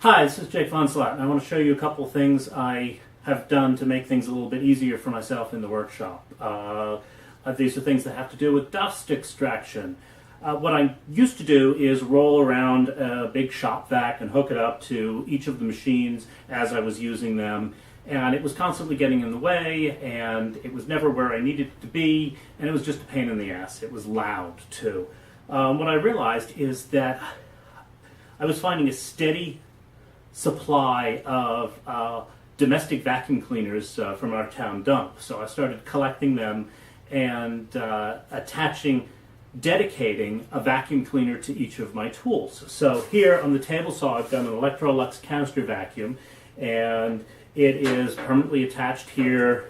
Hi, this is Jake Von Slat, and I want to show you a couple things I have done to make things a little bit easier for myself in the workshop. These are things that have to do with dust extraction. What I used to do is roll around a big shop vac and hook it up to each of the machines as I was using them, and it was constantly getting in the way, and it was never where I needed it to be, and it was just a pain in the ass. It was loud, too. What I realized is that I was finding a steady supply of domestic vacuum cleaners from our town dump. So I started collecting them and dedicating a vacuum cleaner to each of my tools. So here on the table saw, I've got an Electrolux canister vacuum, and it is permanently attached here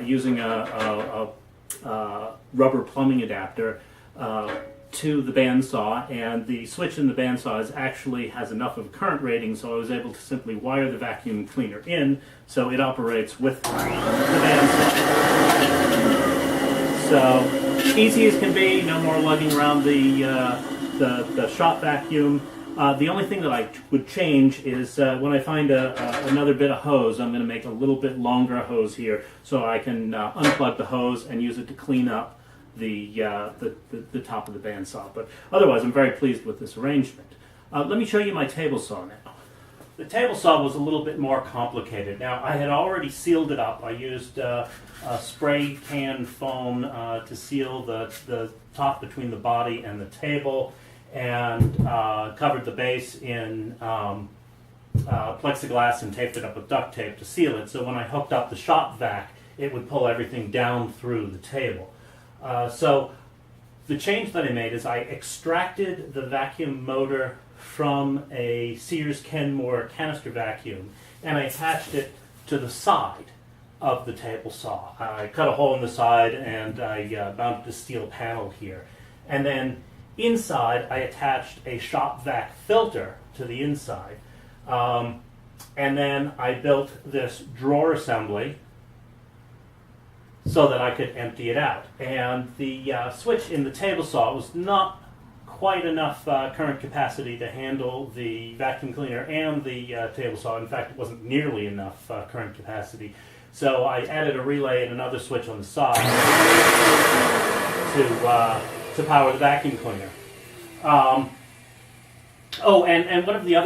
using a rubber plumbing adapter to the bandsaw, and the switch in the bandsaw actually has enough of a current rating, so I was able to simply wire the vacuum cleaner in so it operates with the bandsaw. So easy as can be, no more lugging around the shop vacuum. The only thing that I would change is when I find another bit of hose, I'm going to make a little bit longer hose here so I can unplug the hose and use it to clean up the top of the bandsaw. But otherwise, I'm very pleased with this arrangement. Let me show you my table saw now. The table saw was a little bit more complicated. Now, I had already sealed it up. I used a spray can foam to seal the top between the body and the table, and covered the base in plexiglass and taped it up with duct tape to seal it. So when I hooked up the shop vac, it would pull everything down through the table. So the change that I made is I extracted the vacuum motor from a Sears Kenmore canister vacuum, and I attached it to the side of the table saw. I cut a hole in the side, and I mounted a steel panel here. And then inside, I attached a shop vac filter to the inside. And then I built this drawer assembly so that I could empty it out. And the switch in the table saw was not quite enough current capacity to handle the vacuum cleaner and the table saw. In fact, it wasn't nearly enough current capacity. So I added a relay and another switch on the side to power the vacuum cleaner. And one of the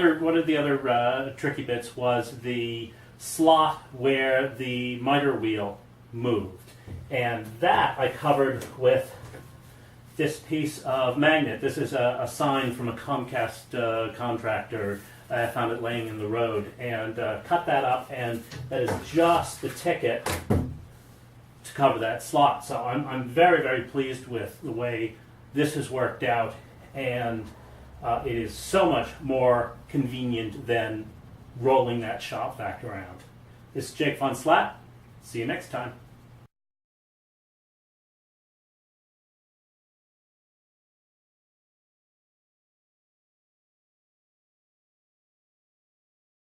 other tricky bits was the slot where the miter wheel moved. And that I covered with this piece of magnet. This is a sign from a Comcast contractor. I found it laying in the road, and cut that up, and that is just the ticket to cover that slot. So I'm very, very pleased with the way this has worked out, and it is so much more convenient than rolling that shop vac around. This is Jake Von Slat. See you next time.